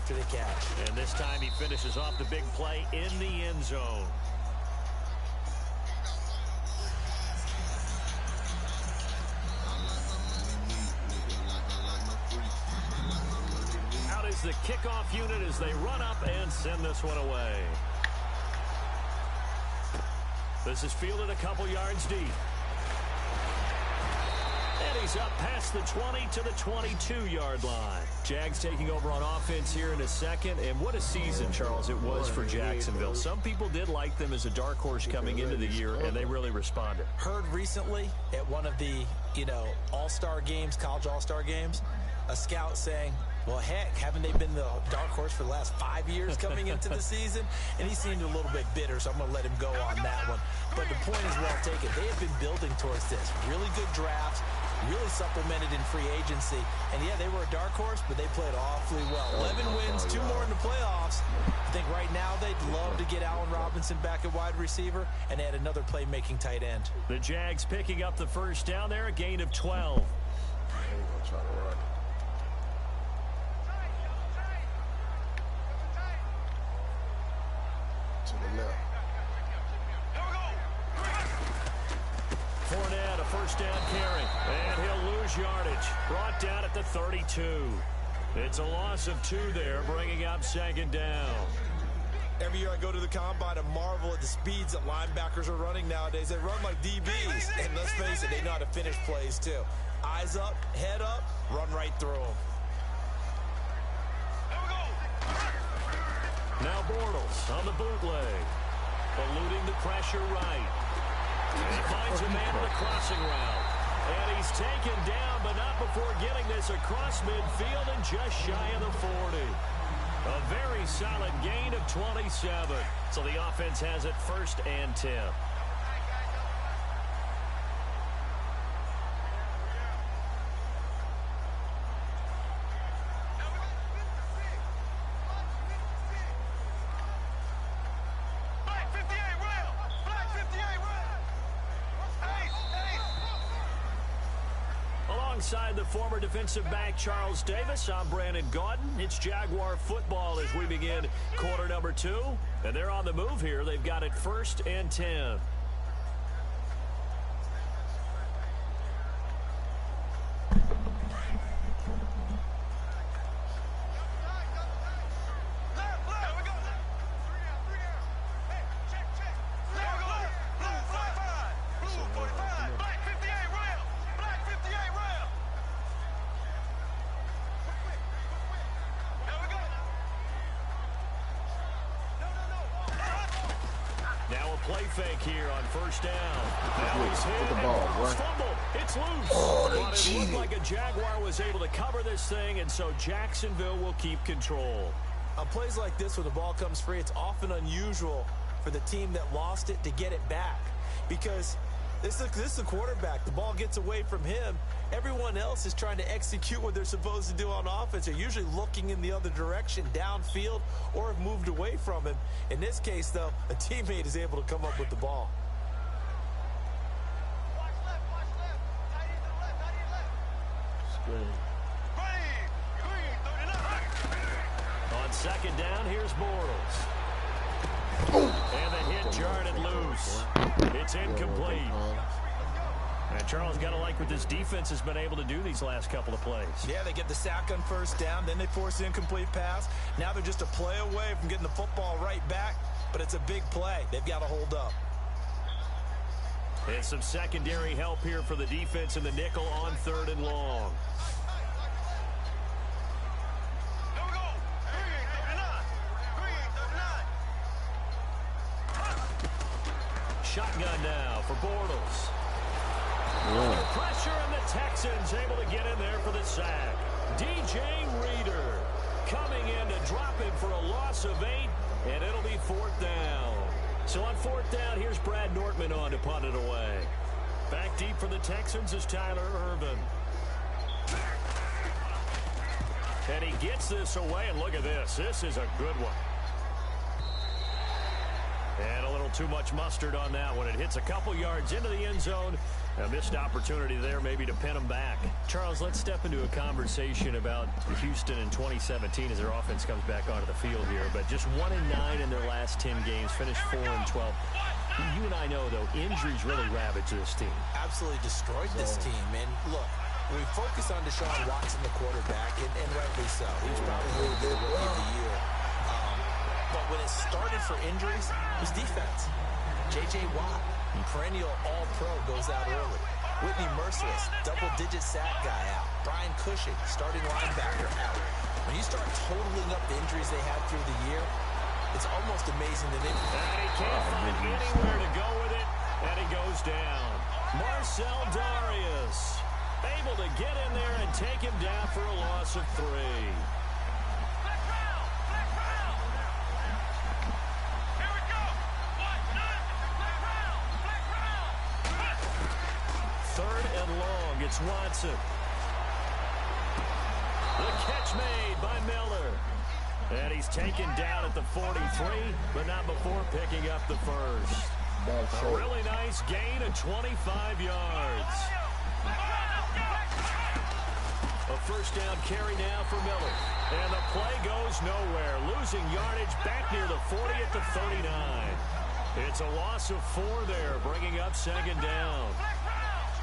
after the catch. And this time he finishes off the big play in the end zone. Out is the kickoff unit as they run up and send this one away. This is fielded a couple yards deep. And he's up past the 20 to the 22-yard line. Jags taking over on offense here in a second. And what a season, Charles, it was for Jacksonville. Some people did like them as a dark horse coming into the year, and they really responded. Heard recently at one of the, all-star games, college all-star games, a scout saying, well, heck, haven't they been the dark horse for the last 5 years coming into the season? And he seemed a little bit bitter, so I'm going to let him go on that one. But the point is well taken. They have been building towards this. Really good drafts, really supplemented in free agency. And, yeah, they were a dark horse, but they played awfully well. 11 wins, 2 more in the playoffs. I think right now they'd love to get Allen Robinson back at wide receiver and add another playmaking tight end. The Jags picking up the first down there, a gain of 12. Try to run. To the left. Fournette, a first down carry, and he'll lose yardage. Brought down at the 32. It's a loss of 2 there, bringing up second down. Every year I go to the combine and marvel at the speeds that linebackers are running nowadays. They run like DBs, and let's face it, they know how to finish plays too. Eyes up, head up, run right through them. Now Bortles on the bootleg, eluding the pressure right. And he finds a man on the crossing route. And he's taken down, but not before getting this across midfield and just shy of the 40. A very solid gain of 27. So the offense has it first and 10. Alongside the former defensive back Charles Davis, I'm Brandon Gaudin. It's Jaguar football as we begin quarter number 2. And they're on the move here. They've got it first and 10. Play fake here on first down. Now he's hit the ball, boy. Fumble. It's loose. Oh, they but it cheated. looked like a Jaguar was able to cover this thing, and so Jacksonville will keep control. On plays like this, when the ball comes free, it's often unusual for the team that lost it to get it back. Because this is the quarterback. The ball gets away from him. Everyone else is trying to execute what they're supposed to do on offense. They're usually looking in the other direction, downfield, or have moved away from him. In this case, though, a teammate is able to come up with the ball. On second down, here's Bortles. And the hit jarred it loose. It's incomplete. And Charles, got to like what this defense has been able to do these last couple of plays. Yeah, they get the sack on first down, then they force the incomplete pass. Now they're just a play away from getting the football right back, but it's a big play. They've got to hold up. And some secondary help here for the defense in the nickel on third and long. Shotgun now for Bortles. Under pressure, and the Texans able to get in there for the sack. DJ Reader coming in to drop him for a loss of 8, and it'll be fourth down. So on fourth down, here's Brad Nortman on to punt it away. Back deep for the Texans is Tyler Ervin. And he gets this away, and look at this. This is a good one. And a little too much mustard on that one. It hits a couple yards into the end zone, A missed opportunity there maybe to pin them back. Charles, let's step into a conversation about Houston in 2017 as their offense comes back onto the field here. But just 1-9 in their last 10 games, finished 4-12. You and I know, though, injuries really ravage this team. Absolutely destroyed this team. And look, we focus on Deshaun Watson, the quarterback, and rightly so. He was probably going to be the rookie of the year. But when it started for injuries, it was defense. J.J. Watt, perennial all-pro, goes out early. Whitney Merciless, double-digit sack guy out. Brian Cushing, starting linebacker, out. When you start totaling up the injuries they had through the year, it's almost amazing that And he can't find anywhere to go with it, and he goes down. Marcel Darius able to get in there and take him down for a loss of 3. Third and long, it's Watson. The catch made by Miller. And he's taken down at the 43, but not before picking up the first. A really nice gain of 25 yards. A first down carry now for Miller. And the play goes nowhere. Losing yardage back near the 40 at the 39. It's a loss of 4 there, bringing up second down.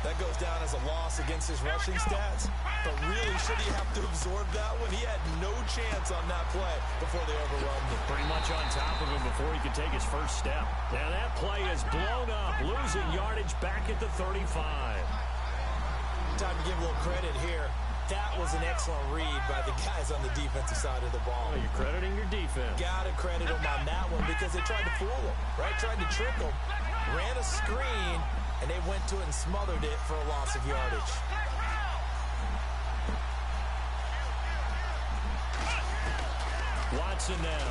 That goes down as a loss against his rushing stats. But really, should he have to absorb that one? He had no chance on that play before they overwhelmed him. Pretty much on top of him before he could take his first step. Now that play is blown up, losing yardage back at the 35. Time to give a little credit here. That was an excellent read by the guys on the defensive side of the ball. Well, you're crediting your defense. Got to credit them on that one because they tried to fool him, right? Tried to trick him. Ran a screen, and they went to it and smothered it for a loss of yardage. Watson now,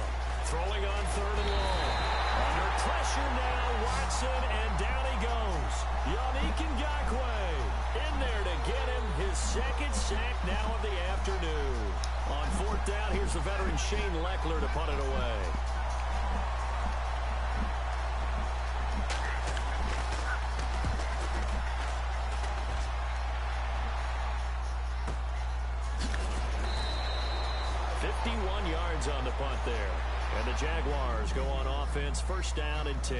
throwing on third and long. Under pressure now, Watson, and down he goes. Yannick Ngakoue in there to get him his second sack now of the afternoon. On fourth down, here's the veteran Shane Leckler to punt it away. On the punt there. And the Jaguars go on offense, first down and 10.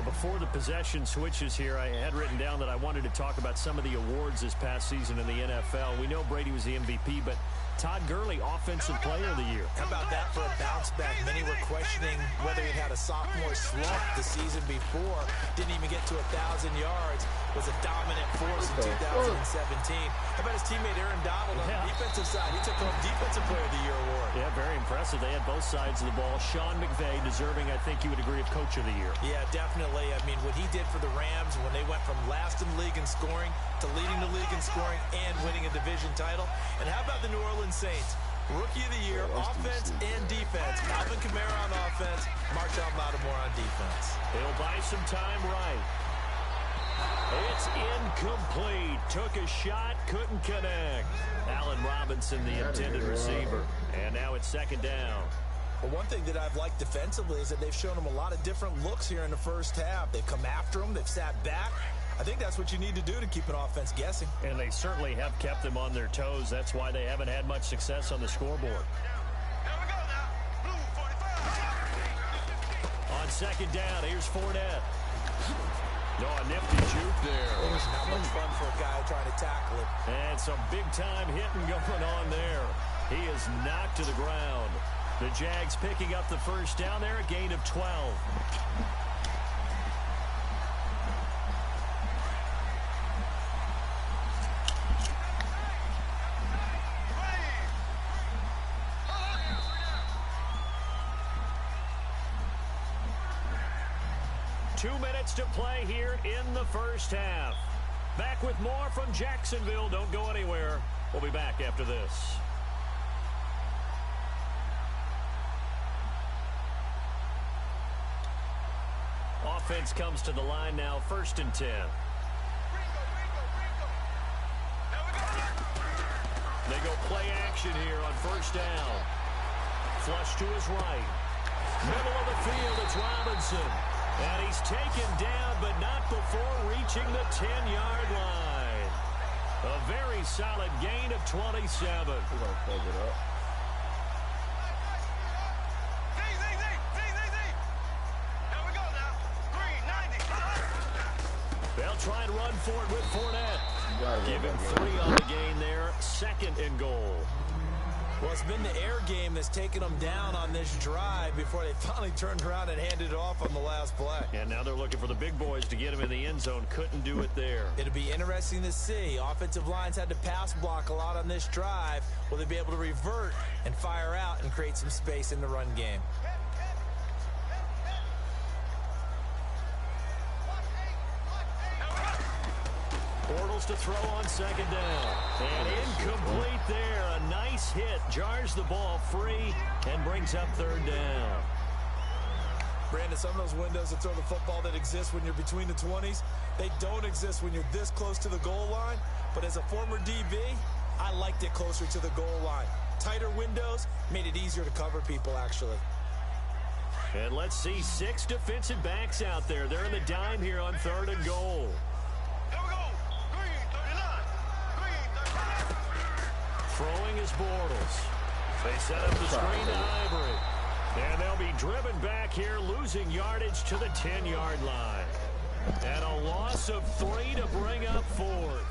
Before the possession switches here, I had written down that I wanted to talk about some of the awards this past season in the NFL. We know Brady was the MVP, but Todd Gurley, Offensive Player of the Year. How about that for a bounce back? Many were questioning whether he had a sophomore slump the season before. Didn't even get to 1,000 yards. Was a dominant force in 2017. How about his teammate Aaron Donald on the defensive side? He took home Defensive Player of the Year award. Yeah, very impressive. They had both sides of the ball. Sean McVay deserving, I think you would agree, of Coach of the Year. Yeah, definitely. I mean, what he did for the Rams when they went from last in the league in scoring to leading the league in scoring and winning a division title. And how about the New Orleans Saints? Rookie of the Year, offense and defense. Alvin Kamara on offense, Marshall Lattimore on defense. He'll buy some time right. It's incomplete. Took a shot, couldn't connect. Allen Robinson, the intended receiver. And now it's second down. Well, one thing that I've liked defensively is that they've shown them a lot of different looks here in the first half. They've come after them. They've sat back. I think that's what you need to do to keep an offense guessing. And they certainly have kept them on their toes. That's why they haven't had much success on the scoreboard. On second down, here's Fournette. No, a nifty juke there. It's not much fun for a guy trying to tackle it. And some big-time hitting going on there. He is knocked to the ground. The Jags picking up the first down there, a gain of 12. To play here in the first half. Back with more from Jacksonville. Don't go anywhere. We'll be back after this. Offense comes to the line now, first and 10. They go play action here on first down. Flush to his right. Middle of the field, it's Robinson. And he's taken down, but not before reaching the 10-yard line. A very solid gain of 27. We're going to plug it up. They'll try and run for it with Fournette. Give him 3 on the gain there. 2nd and goal. Well, it's been the air game that's taken them down on this drive before they finally turned around and handed it off on the last play. And now they're looking for the big boys to get him in the end zone. Couldn't do it there. It'll be interesting to see. Offensive lines had to pass block a lot on this drive. Will they be able to revert and fire out and create some space in the run game? Bortles to throw on 2nd down. And incomplete there. A nice hit. Jars the ball free and brings up 3rd down. Brandon, some of those windows to throw the football that exist when you're between the 20s, they don't exist when you're this close to the goal line. But as a former DB, I liked it closer to the goal line. Tighter windows made it easier to cover people, actually. And let's see 6 defensive backs out there. They're in the dime here on 3rd and goal. Throwing is Bortles. They set up the screen to Ivory. And they'll be driven back here, losing yardage to the 10-yard line. And a loss of 3 to bring up 4th.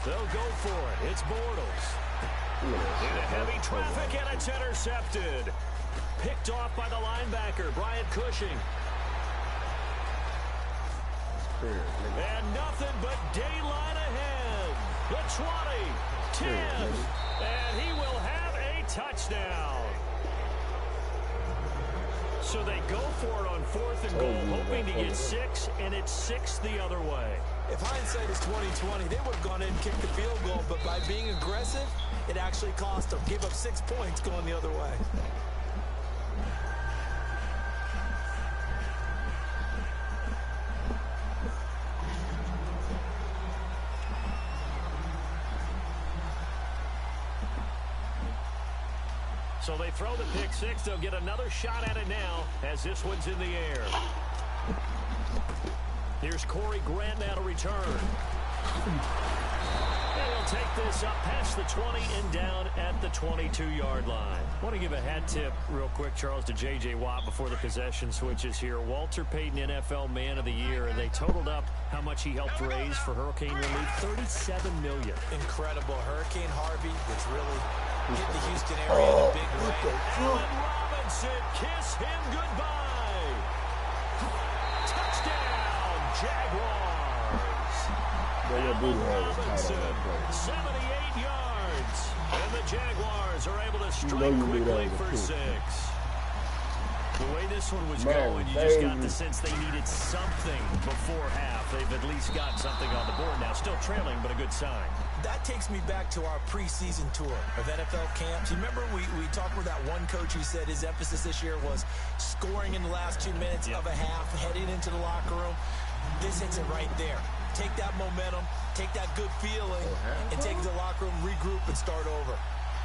They'll go for it. It's Bortles. Into heavy traffic, and it's intercepted. Picked off by the linebacker, Brian Cushing. And nothing but daylight ahead. The 20, 10, and he will have a touchdown. So they go for it on 4th and goal, hoping to get 6, and it's 6 the other way. If hindsight is 20/20, they would have gone in and kicked the field goal, but by being aggressive, it actually cost them. Gave up 6 points going the other way. So they throw the pick 6. They'll get another shot at it now as this one's in the air. Here's Corey Grant now to return. And he'll take this up past the 20 and down at the 22-yard line. I want to give a hat tip real quick, Charles, to J.J. Watt before the possession switches here. Walter Payton, NFL Man of the Year, and they totaled up how much he helped raise for hurricane relief, $37 million. Incredible. Hurricane Harvey, which really hit the Houston area in a big way. Allen Robinson, kiss him goodbye. Touchdown, Jaguars. Allen Robinson, 78 yards. And the Jaguars are able to strike quickly for 6. The way this one was going, you just got the sense they needed something before half. They've at least got something on the board now. Still trailing, but a good sign. That takes me back to our preseason tour of NFL camps. You remember we talked with that one coach who said his emphasis this year was scoring in the last 2 minutes of a half, heading into the locker room. This hits it right there. Take that momentum, take that good feeling, and take it to the locker room, regroup, and start over.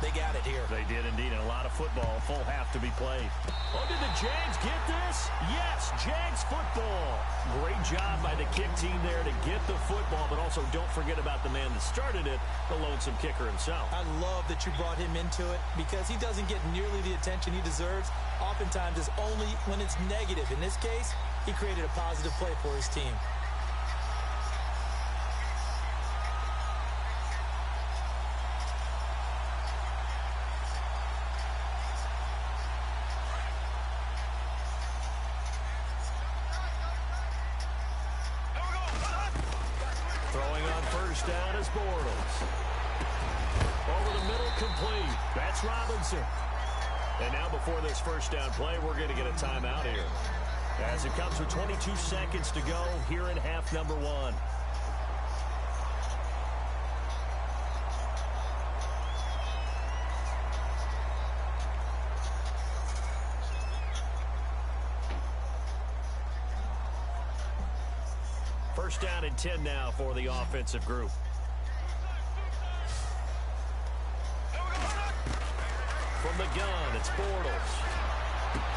They got it here. They did indeed, and a lot of football, full half to be played. Oh, did the Jags get this? Yes, Jags football. Great job by the kick team there to get the football, but also don't forget about the man that started it, the lonesome kicker himself. I love that you brought him into it because he doesn't get nearly the attention he deserves. Oftentimes it's only when it's negative. In this case, he created a positive play for his team. Down is Bortles. Over the middle, complete. That's Robinson. And now before this first down play, we're going to get a timeout here. As it comes with 22 seconds to go here in half number 1. First down and 10 now for the offensive group. From the gun, it's Bortles.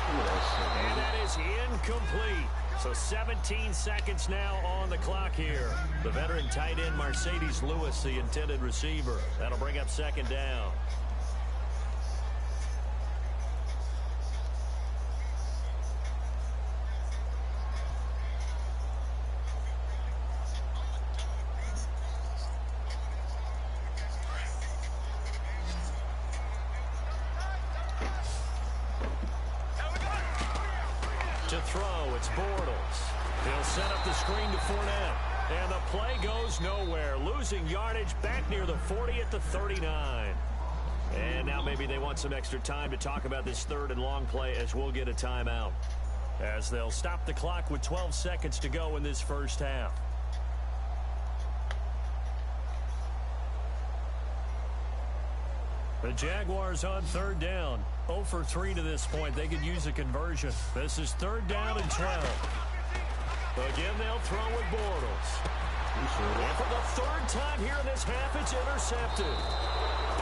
And that is incomplete. So 17 seconds now on the clock here. The veteran tight end Mercedes Lewis, the intended receiver. That'll bring up second down. To throw, it's Bortles. He'll set up the screen to Fournette. And the play goes nowhere. Losing yardage back near the 40 at the 39. And now maybe they want some extra time to talk about this third and long play as we'll get a timeout. As they'll stop the clock with 12 seconds to go in this first half. The Jaguars on third down. 0 for 3 to this point. They could use a conversion. This is third down and 12. Again, they'll throw with Bortles. And for the third time here in this half, it's intercepted.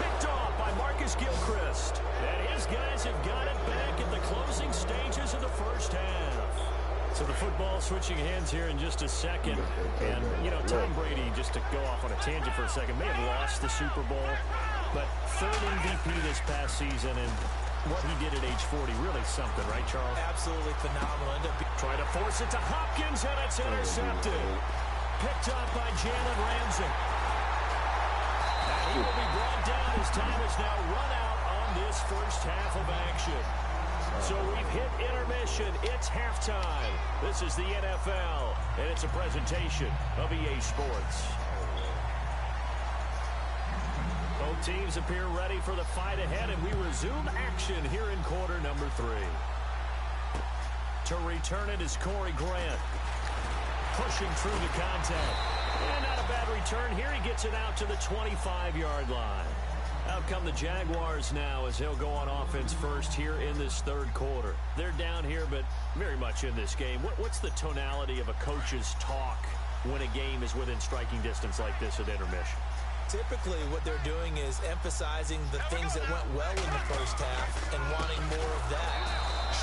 Picked off by Marcus Gilchrist. And his guys have got it back in the closing stages of the first half. So the football switching hands here in just a second. And, you know, Tom Brady, just to go off on a tangent for a second, may have lost the Super Bowl. But third MVP this past season, and what he did at age 40, really something, right, Charles? Absolutely phenomenal. Trying to force it to Hopkins, and it's intercepted. Picked up by Jalen Ramsey. And he will be brought down as time is now run out on this first half of action. So we've hit intermission. It's halftime. This is the NFL, and it's a presentation of EA Sports. Both teams appear ready for the fight ahead, and we resume action here in quarter number 3. To return it is Corey Grant. Pushing through the contact. And not a bad return. Here he gets it out to the 25-yard line. Out come the Jaguars now as he'll go on offense first here in this third quarter. They're down here, but very much in this game. What's the tonality of a coach's talk when a game is within striking distance like this at intermission? Typically, what they're doing is emphasizing the things that went well in the first half and wanting more of that.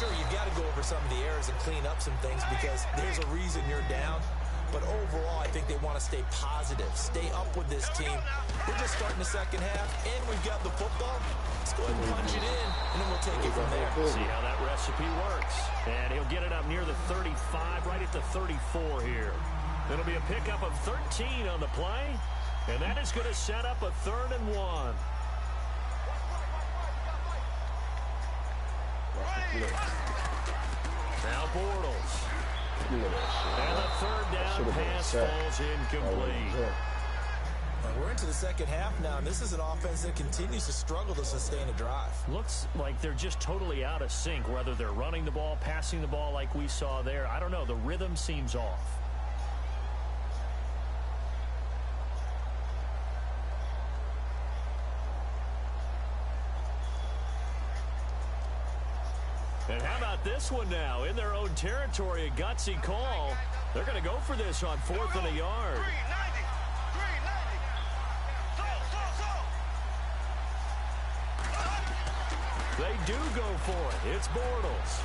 Sure, you've got to go over some of the errors and clean up some things because there's a reason you're down. But overall, I think they want to stay positive, stay up with this team. We're just starting the second half, and we've got the football. Let's go ahead and punch it in, and then we'll take it from there. See how that recipe works. And he'll get it up near the 35, right at the 34 here. It'll be a pickup of 13 on the play. And that is going to set up a 3rd and 1. Now Bortles. And the third down pass falls incomplete. We're into the second half now, and this is an offense that continues to struggle to sustain a drive. Looks like they're just totally out of sync, whether they're running the ball, passing the ball like we saw there. I don't know. The rhythm seems off. And how about this one now? In their own territory, a gutsy call. They're going to go for this on 4th and a yard. They do go for it. It's Bortles.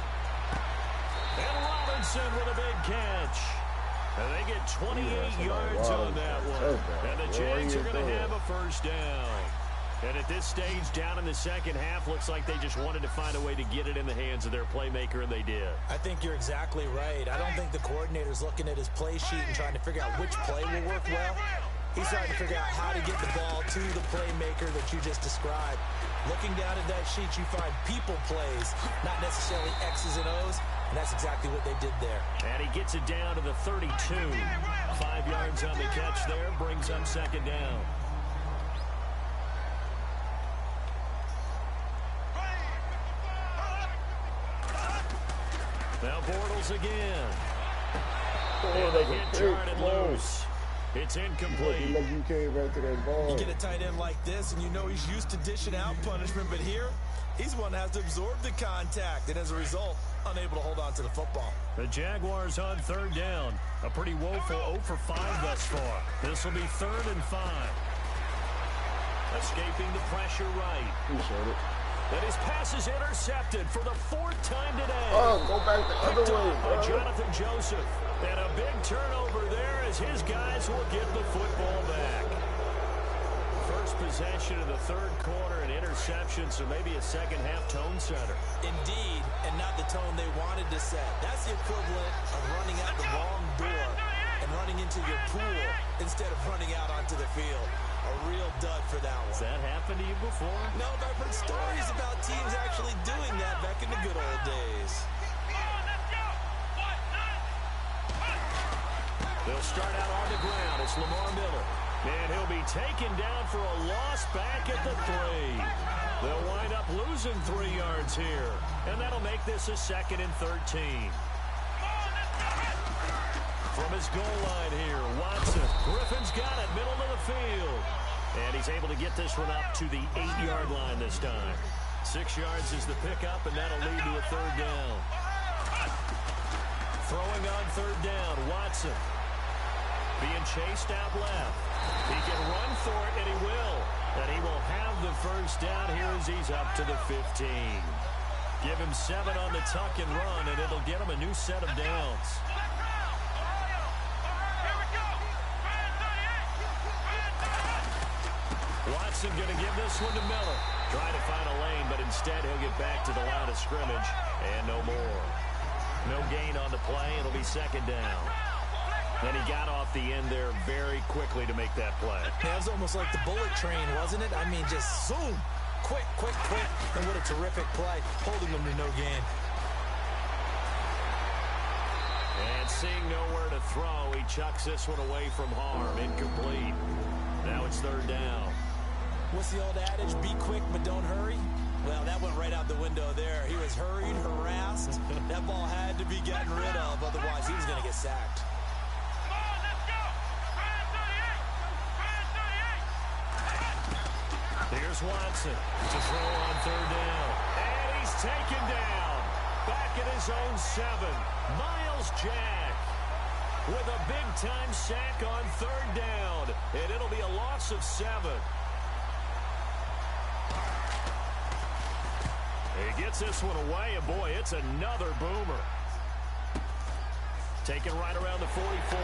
And Robinson with a big catch. And they get 28 yards on that one. And the Jags are going to have a first down. And at this stage, down in the second half, looks like they just wanted to find a way to get it in the hands of their playmaker, and they did. I think you're exactly right. I don't think the coordinator's looking at his play sheet and trying to figure out which play will work well. He's trying to figure out how to get the ball to the playmaker that you just described. Looking down at that sheet, you find people plays, not necessarily X's and O's, and that's exactly what they did there. And he gets it down to the 32. 5 yards on the catch there, brings up second down. Now Bortles again. And they get Jordan loose. It's incomplete. Look, you came back to that ball. You get a tight end like this, and you know he's used to dishing out punishment, but here, he's one that has to absorb the contact, and as a result, unable to hold on to the football. The Jaguars on third down. A pretty woeful 0 for 5 thus far. This will be 3rd and 5. Escaping the pressure right. Appreciate it. And his pass is intercepted for the 4th time today. Oh, go back the other Picked way, off bro. by Jonathan Joseph. And a big turnover there as his guys will get the football back. First possession of the 3rd quarter, an interception, so maybe a second-half tone setter. Indeed, and not the tone they wanted to set. That's the equivalent of running out the wrong door and running into your pool instead of running out onto the field. A real dud for that one. Has that happened to you before? No, but I've heard stories about teams actually doing that back in the good old days. They'll start out on the ground. It's Lamar Miller. And he'll be taken down for a loss back at the 3. They'll wind up losing 3 yards here. And that'll make this a 2nd and 13. From his goal line here, Watson. Griffin's got it, middle of the field. And he's able to get this one up to the 8-yard line this time. 6 yards is the pickup, and that'll lead to a 3rd down. Throwing on 3rd down, Watson. Being chased out left. He can run for it, and he will. And he will have the 1st down here as he's up to the 15. Give him 7 on the tuck and run, and it'll get him a new set of downs. Watson going to give this one to Miller. Trying to find a lane, but instead he'll get back to the line of scrimmage. And no more. No gain on the play. It'll be 2nd down. And he got off the end there very quickly to make that play. Yeah, it was almost like the bullet train, wasn't it? I mean, just zoom. Quick, quick, quick. And what a terrific play, holding them to no gain. And seeing nowhere to throw, he chucks this one away from harm. Incomplete. Now it's 3rd down. What's the old adage? Be quick, but don't hurry. Well, that went right out the window there. He was hurried, harassed. That ball had to be gotten rid of, otherwise he was going to get sacked. Here's Watson to throw on 3rd down. And he's taken down. Back at his own 7. Miles Jack with a big-time sack on 3rd down. And it'll be a loss of 7. He gets this one away, and boy, it's another boomer. Taken right around the 44.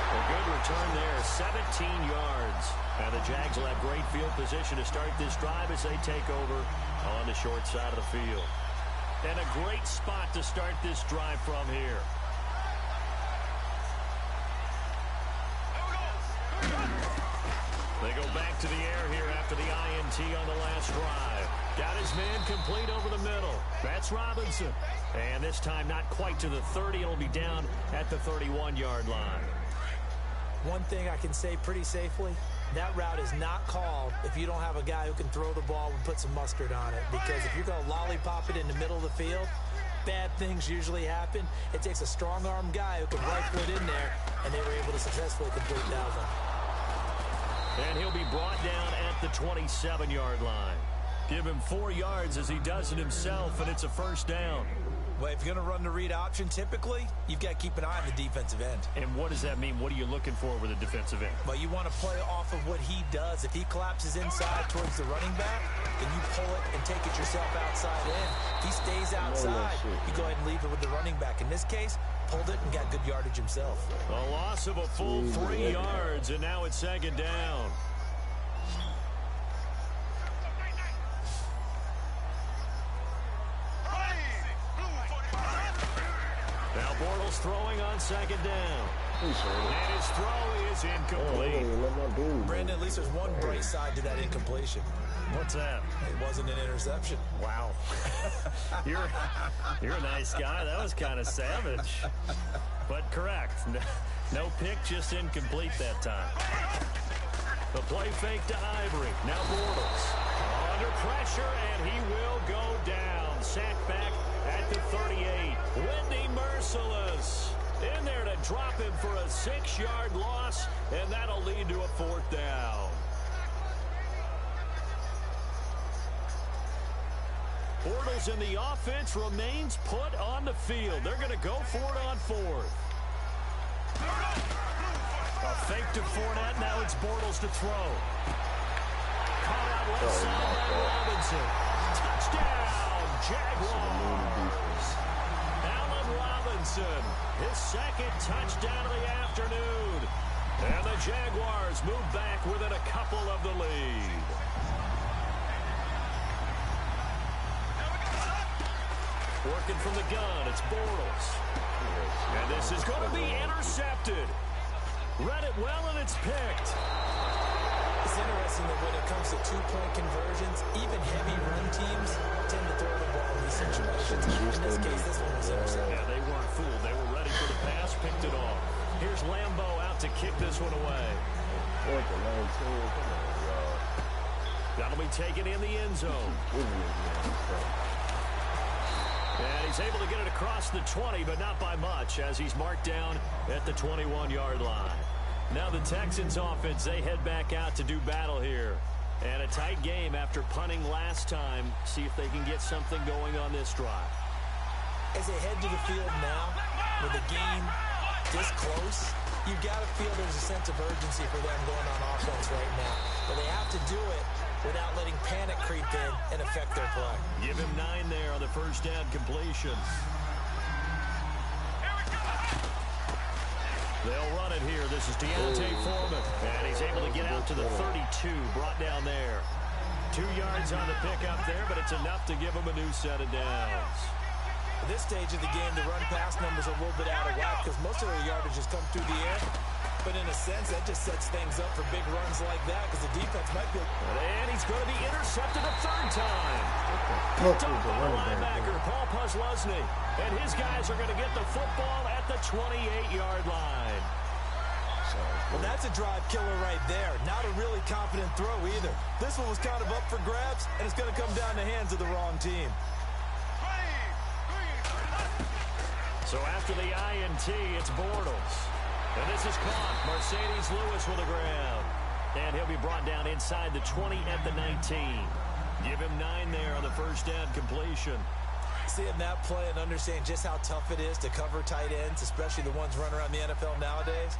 A good return there, 17 yards. And the Jags will have great field position to start this drive as they take over on the short side of the field. And a great spot to start this drive from here. They go back to the air here after the INT on the last drive. Got his man complete over the middle. That's Robinson. And this time not quite to the 30. It'll be down at the 31-yard line. One thing I can say pretty safely, that route is not called if you don't have a guy who can throw the ball and put some mustard on it. Because if you're going to lollipop it in the middle of the field, bad things usually happen. It takes a strong-arm guy who can rifle it in there, and they were able to successfully complete that one. And he'll be brought down at the 27-yard line. Give him 4 yards as he does it himself, and it's a 1st down. Well, if you're going to run the read option, typically, you've got to keep an eye on the defensive end. And what does that mean? What are you looking for with a defensive end? Well, you want to play off of what he does. If he collapses inside towards the running back, then you pull it and take it yourself outside in. If he stays outside, you go ahead and leave it with the running back. In this case, pulled it and got good yardage himself. A loss of a full 3 yards, and now it's 2nd down. Now Bortles throwing on 2nd down. And his throw is incomplete. Brandon, at least there's one bright side to that incompletion. What's that? It wasn't an interception. Wow. You're a nice guy. That was kind of savage. But correct. No pick, just incomplete that time. The play fake to Ivory. Now Bortles under pressure, and he will go down. Sacked back at the 38. Whitney Merciless. In there to drop him for a 6-yard loss, and that'll lead to a 4th down. Bortles in the offense remains put on the field. They're going to go for it on 4th. A fake to Fournette. Now it's Bortles to throw. Caught out left side by Robinson. Touchdown, Jaguars. Allen Robinson, his 2nd touchdown of the afternoon. And the Jaguars move back within a couple of the lead. Working from the gun, it's Bortles. And this is going to be intercepted. Read it well, and it's picked. It's interesting that when it comes to 2-point conversions, even heavy run teams tend to throw the ball in these situations. In this case, this one was intercepted. Yeah, they weren't fooled. They were ready for the pass, picked it off. Here's Lambeau out to kick this one away. That'll be taken in the end zone. And he's able to get it across the 20, but not by much, as he's marked down at the 21-yard line. Now the Texans offense, they head back out to do battle here. And a tight game after punting last time. See if they can get something going on this drive. As they head to the field now, with the game this close, you've got to feel there's a sense of urgency for them going on offense right now. But they have to do it without letting panic creep in and affect their play. Give him 9 there on the first down completion. They'll run it here. This is Deontay Foreman. And he's able to get out to the 32, brought down there. 2 yards on the pickup there, but it's enough to give him a new set of downs. At this stage of the game, the run-pass numbers are a little bit out of whack because most of their yardage has come through the air. But in a sense, that just sets things up for big runs like that because the defense might be... And he's going to be intercepted a 3rd time. Picked off by the linebacker, Paul Posluszny. And his guys are going to get the football at the 28-yard line. Well, that's a drive killer right there. Not a really confident throw either. This one was kind of up for grabs, and it's going to come down the hands of the wrong team. So after the INT, it's Bortles. And this is caught. Mercedes Lewis with the ground. And he'll be brought down inside the 20 at the 19. Give him 9 there on the first down completion. Seeing that play and understand just how tough it is to cover tight ends, especially the ones running around the NFL nowadays,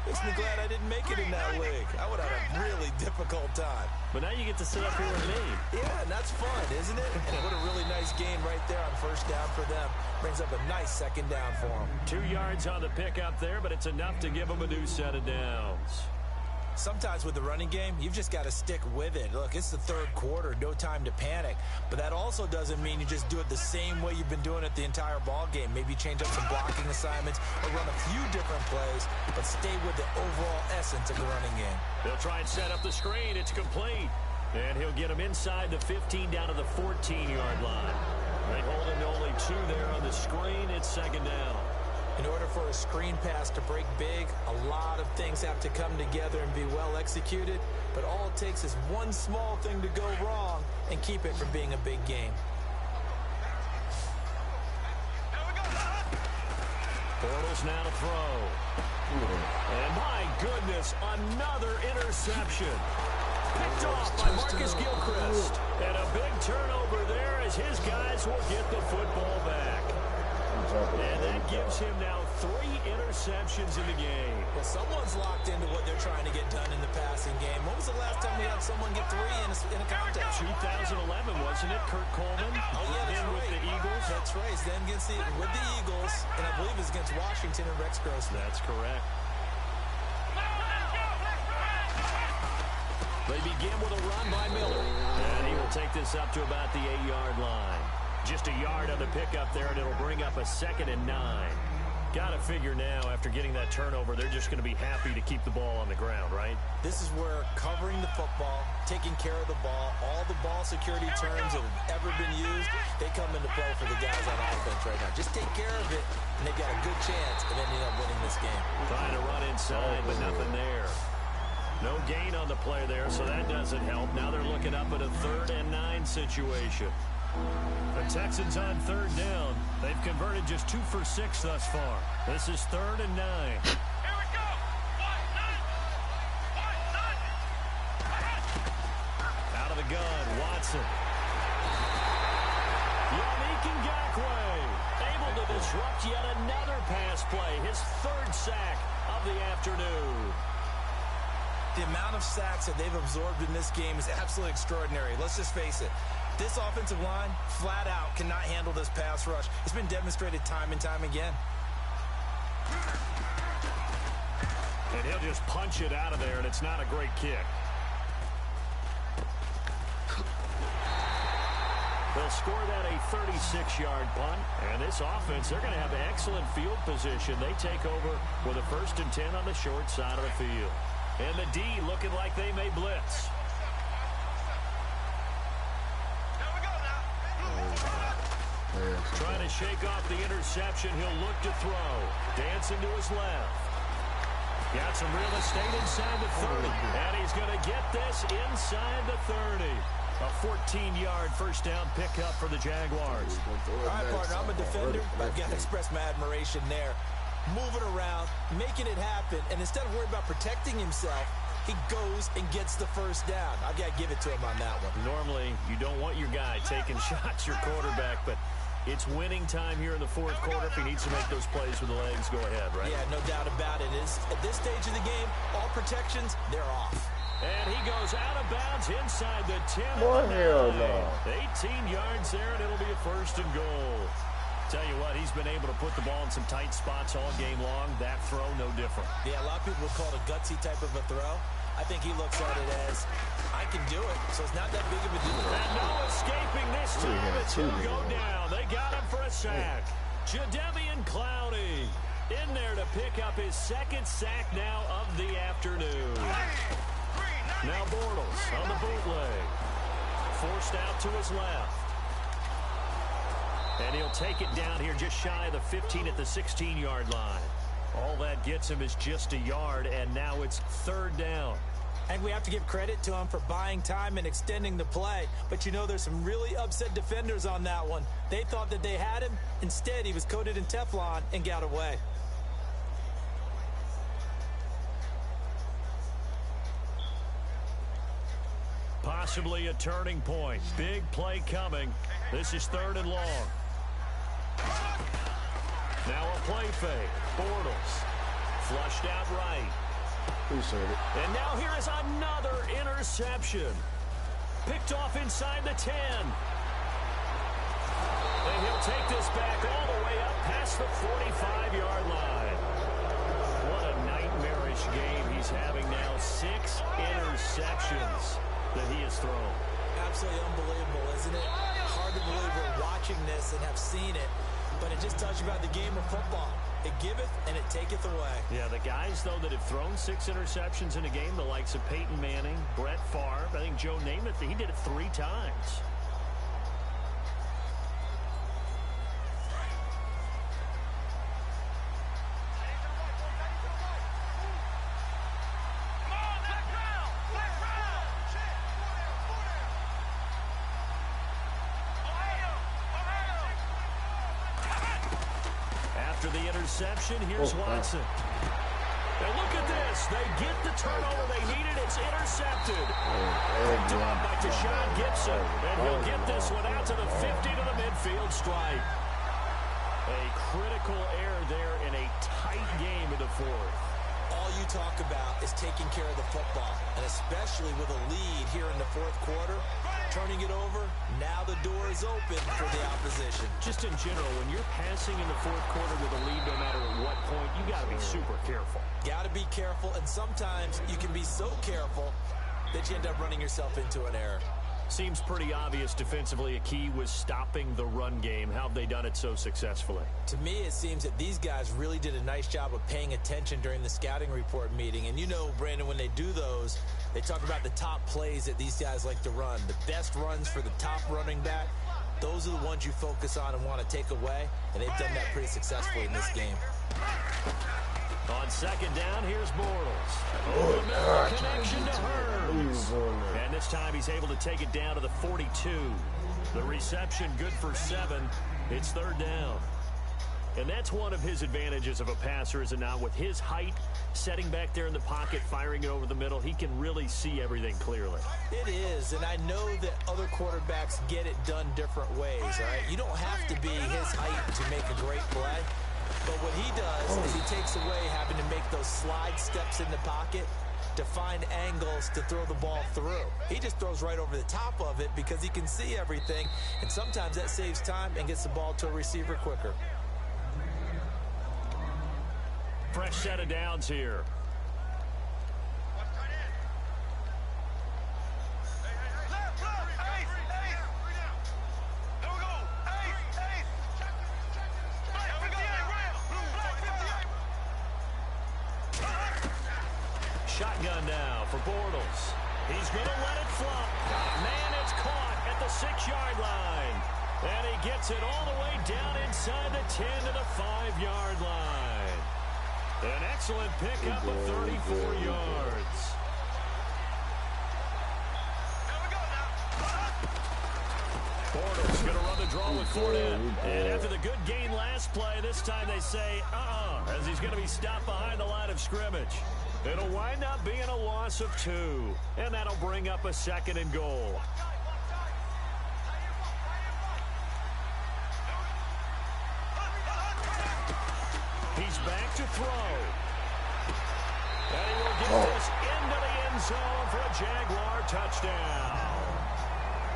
makes me glad I didn't make it in that league. I would have a really difficult time. But now you get to sit up here with me. Yeah, and that's fun, isn't it? And what a really nice gain right there on first down for them. Brings up a nice 2nd down for them. 2 yards on the pickup there, but it's enough to give them a new set of downs. Sometimes with the running game, you've just got to stick with it. Look, it's the 3rd quarter, no time to panic. But that also doesn't mean you just do it the same way you've been doing it the entire ball game. Maybe change up some blocking assignments or run a few different plays, but stay with the overall essence of the running game. They'll try and set up the screen. It's complete. And he'll get him inside the 15 down to the 14-yard line. They hold him to only 2 there on the screen. It's 2nd down. In order for a screen pass to break big, a lot of things have to come together and be well executed. But all it takes is one small thing to go wrong and keep it from being a big game. Bortles now to throw. And my goodness, another interception. Picked off by Marcus Gilchrist. And a big turnover there as his guys will get the football back. And that gives him now 3 interceptions in the game. Well, someone's locked into what they're trying to get done in the passing game. When was the last time we had someone get 3 in a contest? 2011, wasn't it? Kurt Coleman. Oh, yeah, that's right. With the Eagles. That's right. Then with the Eagles, and I believe it's against Washington and Rex Grossman. That's correct. They begin with a run by Miller. And he will take this up to about the 8-yard line. Just a yard on the pickup there, and it'll bring up a 2nd and 9. Got to figure now, after getting that turnover, they're just going to be happy to keep the ball on the ground, right? This is where covering the football, taking care of the ball, all the ball security terms that have ever been used, they come into play for the guys on offense right now. Just take care of it, and they've got a good chance of ending up winning this game. Trying to run inside, but nothing there. No gain on the play there, so that doesn't help. Now they're looking up at a 3rd and 9 situation. The Texans on third down. They've converted just 2 for 6 thus far. This is 3rd and 9. Here we go. Out of the gun, Watson. Yannick Ngakoue able to disrupt yet another pass play. His 3rd sack of the afternoon. The amount of sacks that they've absorbed in this game is absolutely extraordinary. Let's just face it. This offensive line, flat out, cannot handle this pass rush. It's been demonstrated time and time again. And he'll just punch it out of there, and it's not a great kick. They'll score that a 36-yard punt. And this offense, they're going to have excellent field position. They take over with a 1st and 10 on the short side of the field. And the D looking like they may blitz. Trying to shake off the interception. He'll look to throw. Dancing to his left. Got some real estate inside the 30. And he's going to get this inside the 30. A 14-yard first down pickup for the Jaguars. All right, partner, I'm a defender, but I've got to express my admiration there. Moving around, making it happen, and instead of worrying about protecting himself, he goes and gets the first down. I've got to give it to him on that one. Normally, you don't want your guy taking shots, your quarterback, but it's winning time here in the 4th quarter. If he needs to make those plays with the legs, go ahead, right? Yeah, no doubt about it. At this stage of the game, all protections, they're off. And he goes out of bounds inside the 10. Boy, hell no. 18 yards there, and it'll be a 1st and goal. Tell you what, he's been able to put the ball in some tight spots all game long. That throw, no different. Yeah, a lot of people would call it a gutsy type of a throw. I think he looks at it as, I can do it, so it's not that big of a deal. And no escaping this time. It's going to go down. They got him for a sack. Jadeveon Clowney in there to pick up his 2nd sack now of the afternoon. Now Bortles on the bootleg. Forced out to his left. And he'll take it down here just shy of the 15 at the 16-yard line. All that gets him is just a yard, and now it's 3rd down. And we have to give credit to him for buying time and extending the play. But you know, there's some really upset defenders on that one. They thought that they had him. Instead, he was coated in Teflon and got away. Possibly a turning point. Big play coming. This is 3rd and long. Now a play fake. Bortles. Flushed out right. Appreciate it. And now here is another interception. Picked off inside the 10. And he'll take this back all the way up past the 45-yard line. What a nightmarish game he's having now. 6 interceptions that he has thrown. Absolutely unbelievable, isn't it? Hard to believe we're watching this and have seen it, but it just tells you about the game of football. It giveth and it taketh away. Yeah, the guys, though, that have thrown 6 interceptions in a game, the likes of Peyton Manning, Brett Favre, I think Joe Namath, he did it 3 times. After the interception, here's Watson. And look at this. They get the turnover they needed. It's intercepted. Picked up by Deshaun Gibson. And he'll get this one out to the 50 to the midfield stripe. A critical error there in a tight game in the 4th. All you talk about is taking care of the football, and especially with a lead here in the 4th quarter, turning it over, now the door is open for the opposition. Just in general, when you're passing in the 4th quarter with a lead, no matter at what point, you got to be super careful. Got to be careful, and sometimes you can be so careful that you end up running yourself into an error. Seems pretty obvious defensively a key was stopping the run game. How have they done it so successfully? To me, it seems that these guys really did a nice job of paying attention during the scouting report meeting. And you know, Brandon, when they do those, they talk about the top plays that these guys like to run. The best runs for the top running back, those are the ones you focus on and want to take away. And they've done that pretty successfully in this game. On 2nd down, here's Bortles. Connection to Hurts. And this time he's able to take it down to the 42. The reception good for 7. It's third down. And that's one of his advantages of a passer, is it not? With his height, setting back there in the pocket, firing it over the middle, he can really see everything clearly. It is, and I know that other quarterbacks get it done different ways, all right? You don't have to be his height to make a great play. But what he does is he takes away having to make those slide steps in the pocket to find angles to throw the ball through. He just throws right over the top of it because he can see everything, and sometimes that saves time and gets the ball to a receiver quicker. Fresh set of downs here. Shotgun now for Bortles. He's going to let it fly. Man, it's caught at the 6-yard line. And he gets it all the way down inside the 10 to the 5-yard line. An excellent pickup of 34 yards. Bortles going to run the draw with Fournette. And after the good gain last play, this time they say, as he's going to be stopped behind the line of scrimmage. It'll wind up being a loss of 2. And that'll bring up a 2nd and goal. He's back to throw. And he will get this into the end zone for a Jaguar touchdown.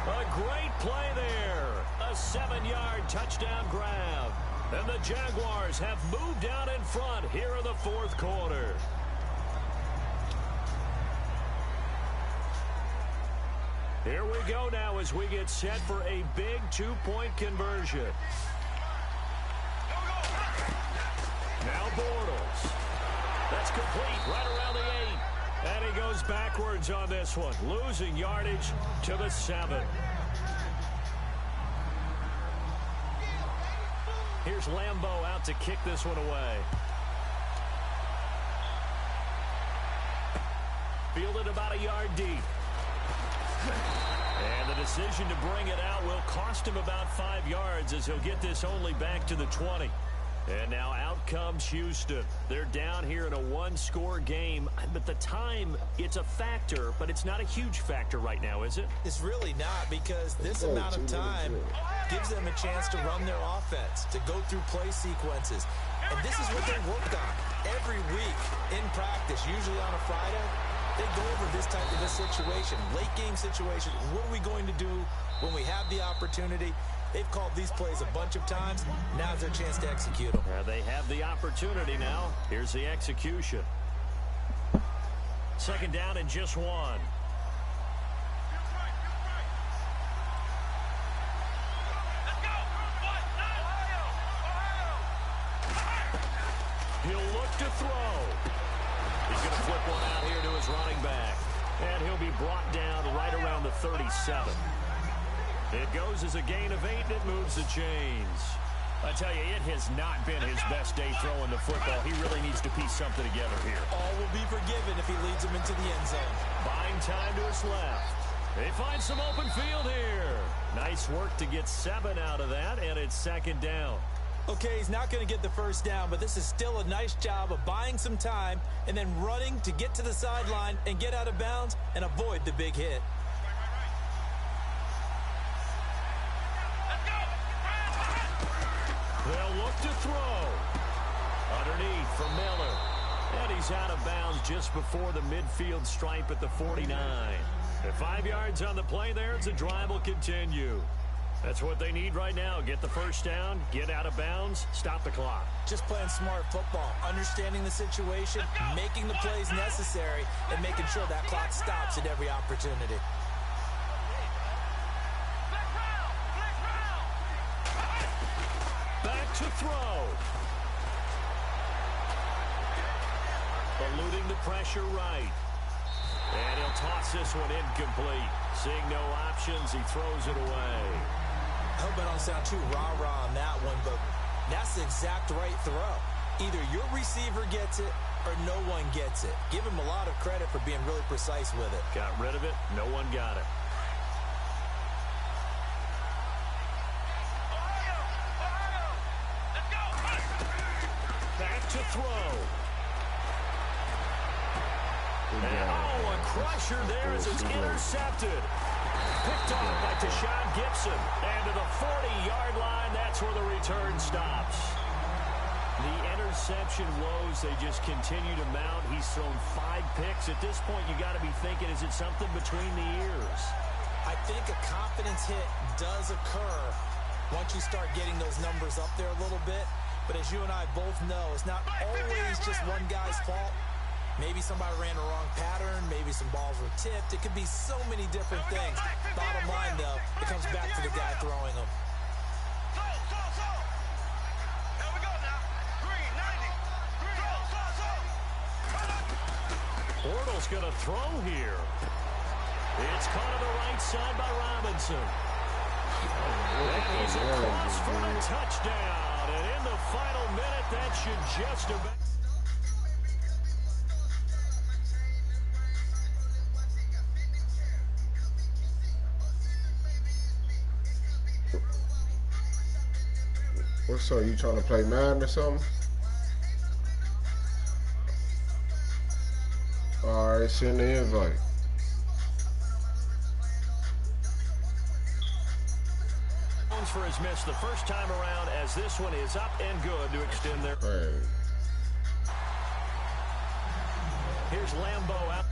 A great play there. A 7-yard touchdown grab. And the Jaguars have moved out in front here in the 4th quarter. Here we go now as we get set for a big 2-point conversion. Now Bortles. That's complete right around the 8. And he goes backwards on this one, losing yardage to the 7. Here's Lambeau out to kick this one away. Fielded about a yard deep. And the decision to bring it out will cost him about 5 yards as he'll get this only back to the 20. And now out comes Houston. They're down here in a 1-score game. But the time, it's a factor, but it's not a huge factor right now, is it? It's really not, because this amount of time gives them a chance to run their offense, to go through play sequences. And this is what they work on every week in practice, usually on a Friday. They go over this type of a situation, late game situation. What are we going to do when we have the opportunity? They've called these plays a bunch of times. Now's their chance to execute them. They have the opportunity now. Here's the execution. 2nd down and just 1. He'll look to throw. He's going to flip one out here to his running back. And he'll be brought down right around the 37. It goes as a gain of 8, and it moves the chains. I tell you, it has not been his best day throwing the football. He really needs to piece something together here. All will be forgiven if he leads them into the end zone. Buying time to his left. They find some open field here. Nice work to get 7 out of that, and it's 2nd down. Okay, he's not going to get the first down, but this is still a nice job of buying some time and then running to get to the sideline and get out of bounds and avoid the big hit. They'll look to throw. Underneath for Miller. And he's out of bounds just before the midfield stripe at the 49. At 5 yards on the play there, the drive will continue. That's what they need right now. Get the first down, get out of bounds, stop the clock. Just playing smart football, understanding the situation, making the plays necessary, and making sure that clock stops at every opportunity. Back to throw. Eluding the pressure right. And he'll toss this one incomplete. Seeing no options, he throws it away. I hope I don't sound too rah-rah on that one, but that's the exact right throw. Either your receiver gets it or no one gets it. Give him a lot of credit for being really precise with it. Got rid of it. No one got it. crusher there as it's intercepted. Picked off by Tashawn Gibson. And to the 40-yard line, that's where the return stops. The interception woes, they just continue to mount. He's thrown 5 picks. At this point, you got to be thinking, is it something between the ears? I think a confidence hit does occur once you start getting those numbers up there a little bit. But as you and I both know, it's not always just one guy's fault. Maybe somebody ran the wrong pattern. Maybe some balls were tipped. It could be so many different things. Bottom line, though, it comes back to the guy throwing them. Bortles going to throw here. It's caught on the right side by Robinson. And he's across for a touchdown. And in the final minute, that should just about... What's up? You trying to play Madden or something? Alright, send the invite. For his miss the first time around, as this one is up and good to extend their... Hey. Here's Lambeau out.